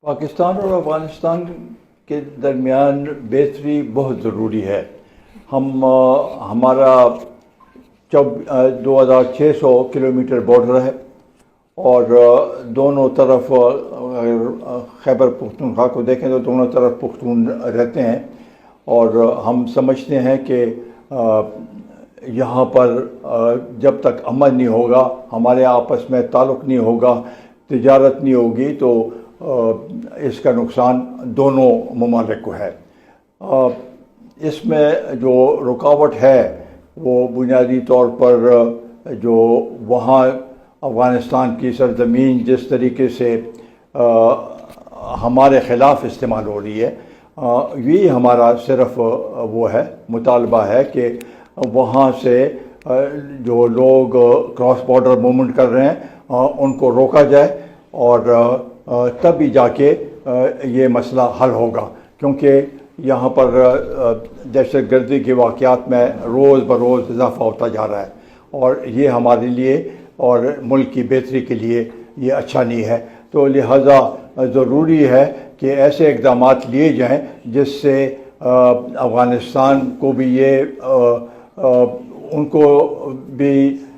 پاکستان اور افغانستان کے درمیان بہتری بہت ضروری ہے۔ ہمارا 2600 کلومیٹر بارڈر ہے اور دونوں طرف خیبر پختونخوا کو دیکھیں تو دونوں طرف پختون رہتے ہیں، اور ہم سمجھتے ہیں کہ یہاں پر جب تک امن نہیں ہوگا، ہمارے آپس میں تعلق نہیں ہوگا، تجارت نہیں ہوگی، تو اس کا نقصان دونوں ممالک کو ہے۔ اس میں جو رکاوٹ ہے وہ بنیادی طور پر جو وہاں افغانستان کی سرزمین جس طریقے سے ہمارے خلاف استعمال ہو رہی ہے، یہی ہمارا صرف وہ ہے مطالبہ ہے کہ وہاں سے جو لوگ کراس بارڈر موومنٹ کر رہے ہیں ان کو روکا جائے، اور تب ہی جا کے یہ مسئلہ حل ہوگا، کیونکہ یہاں پر دہشت گردی کے واقعات میں روز بروز اضافہ ہوتا جا رہا ہے، اور یہ ہمارے لیے اور ملک کی بہتری کے لیے یہ اچھا نہیں ہے۔ تو لہٰذا ضروری ہے کہ ایسے اقدامات لیے جائیں جس سے افغانستان کو بھی ان کو بھی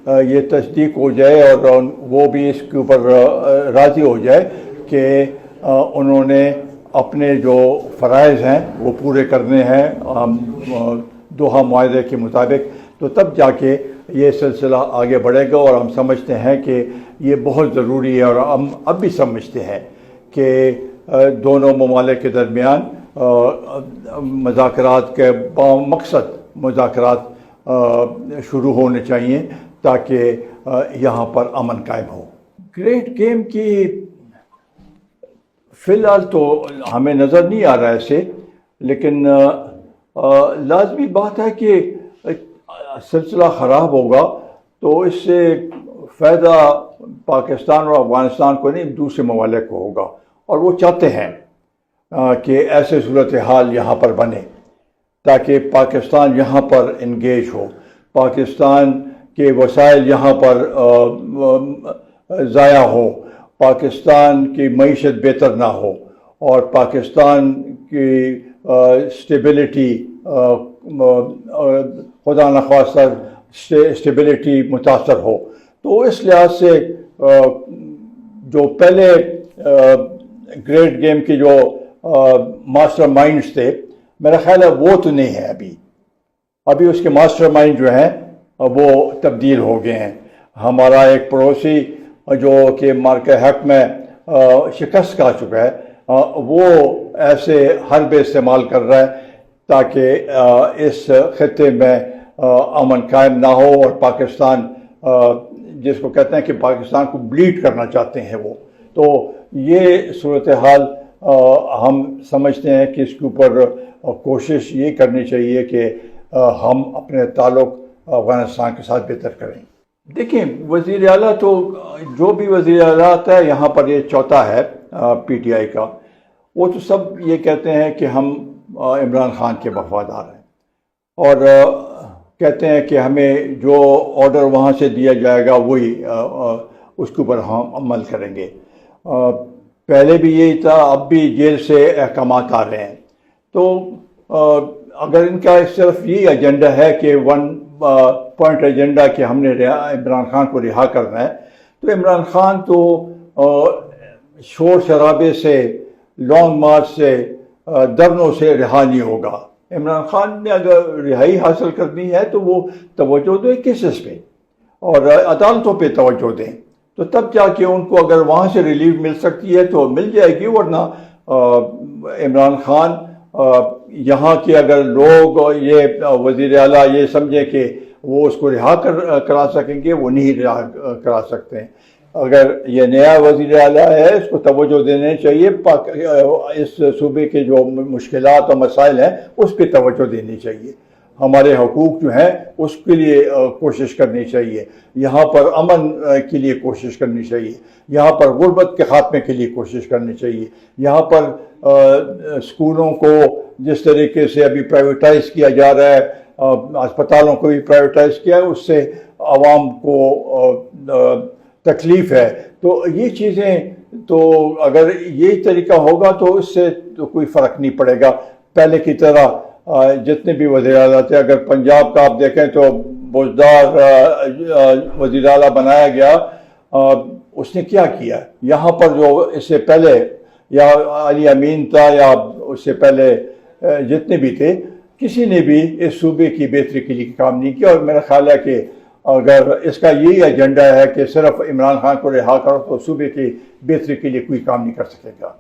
یہ تصدیق ہو جائے اور وہ بھی اس کے اوپر راضی ہو جائے کہ انہوں نے اپنے جو فرائض ہیں وہ پورے کرنے ہیں دوحہ معاہدے کے مطابق، تو تب جا کے یہ سلسلہ آگے بڑھے گا۔ اور ہم سمجھتے ہیں کہ یہ بہت ضروری ہے، اور ہم اب بھی سمجھتے ہیں کہ دونوں ممالک کے درمیان مذاکرات کے مقصد مذاکرات شروع ہونے چاہیے تاکہ یہاں پر امن قائم ہو۔ گریٹ گیم کی فی الحال تو ہمیں نظر نہیں آ رہا ہے ایسے، لیکن لازمی بات ہے کہ سلسلہ خراب ہوگا تو اس سے فائدہ پاکستان اور افغانستان کو نہیں، دوسرے ممالک کو ہوگا، اور وہ چاہتے ہیں کہ ایسے صورتحال یہاں پر بنے تاکہ پاکستان یہاں پر انگیج ہو، پاکستان کے وسائل یہاں پر ضائع ہو، پاکستان کی معیشت بہتر نہ ہو، اور پاکستان کی اسٹیبلٹی خدا نخواستہ اسٹیبلٹی متاثر ہو۔ تو اس لحاظ سے جو پہلے گریٹ گیم کے جو ماسٹر مائنڈز تھے، میرا خیال ہے وہ تو نہیں ہے ابھی اس کے ماسٹر مائنڈ جو ہیں وہ تبدیل ہو گئے ہیں۔ ہمارا ایک پڑوسی جو کہ مارکہ حق میں شکست کھا چکا ہے، وہ ایسے حربے استعمال کر رہا ہے تاکہ اس خطے میں امن قائم نہ ہو، اور پاکستان جس کو کہتے ہیں کہ پاکستان کو بلیڈ کرنا چاہتے ہیں وہ، تو یہ صورتحال ہم سمجھتے ہیں کہ اس کے اوپر کوشش یہ کرنی چاہیے کہ ہم اپنے تعلق افغانستان کے ساتھ بہتر کریں۔ دیکھیں، وزیر اعلیٰ تو جو بھی وزیر اعلیٰ آتا ہے یہاں پر، یہ چوتھا ہے پی ٹی آئی کا، وہ تو سب یہ کہتے ہیں کہ ہم عمران خان کے وفادار ہیں، اور کہتے ہیں کہ ہمیں جو آرڈر وہاں سے دیا جائے گا وہی اس کے اوپر ہم عمل کریں گے۔ پہلے بھی یہی تھا، اب بھی جیل سے احکامات آ رہے ہیں۔ تو اگر ان کا صرف یہی ایجنڈا ہے کہ ون پوائنٹ ایجنڈا کہ ہم نے عمران خان کو رہا کرنا ہے، تو عمران خان تو شور شرابے سے، لانگ مارچ سے، دھرنوں سے رہا نہیں ہوگا۔ عمران خان نے اگر رہائی حاصل کرنی ہے تو وہ توجہ دیں کیسز پہ اور عدالتوں پہ توجہ دیں، تو تب جا کے ان کو اگر وہاں سے ریلیف مل سکتی ہے تو مل جائے گی، ورنہ عمران خان یہاں کے اگر لوگ یہ وزیر اعلیٰ یہ سمجھے کہ وہ اس کو رہا کرا سکیں گے، وہ نہیں رہا کرا سکتے ہیں۔ اگر یہ نیا وزیر اعلیٰ ہے، اس کو توجہ دینے چاہیے، اس صوبے کے جو مشکلات اور مسائل ہیں اس پہ توجہ دینی چاہیے، ہمارے حقوق جو ہیں اس کے لیے کوشش کرنی چاہیے، یہاں پر امن کے لیے کوشش کرنی چاہیے، یہاں پر غربت کے خاتمے کے لیے کوشش کرنی چاہیے، یہاں پر اسکولوں کو جس طریقے سے ابھی پرائیویٹائز کیا جا رہا ہے، اسپتالوں کو بھی پرائیویٹائز کیا ہے، اس سے عوام کو تکلیف ہے۔ تو یہ چیزیں تو اگر یہی طریقہ ہوگا تو اس سے تو کوئی فرق نہیں پڑے گا. پہلے کی طرح جتنے بھی وزیر اعلیٰ تھے، اگر پنجاب کا آپ دیکھیں تو بوجدار وزیر اعلیٰ بنایا گیا، اس نے کیا کیا؟ یہاں پر جو اس سے پہلے یا علی امین تھا یا اس سے پہلے جتنے بھی تھے، کسی نے بھی اس صوبے کی بہتری کے لیے کام نہیں کیا. اور میرا خیال ہے کہ اگر اس کا یہی ایجنڈا ہے کہ صرف عمران خان کو رہا کرو تو صوبے کی بہتری کے لیے کوئی کام نہیں کر سکے گا.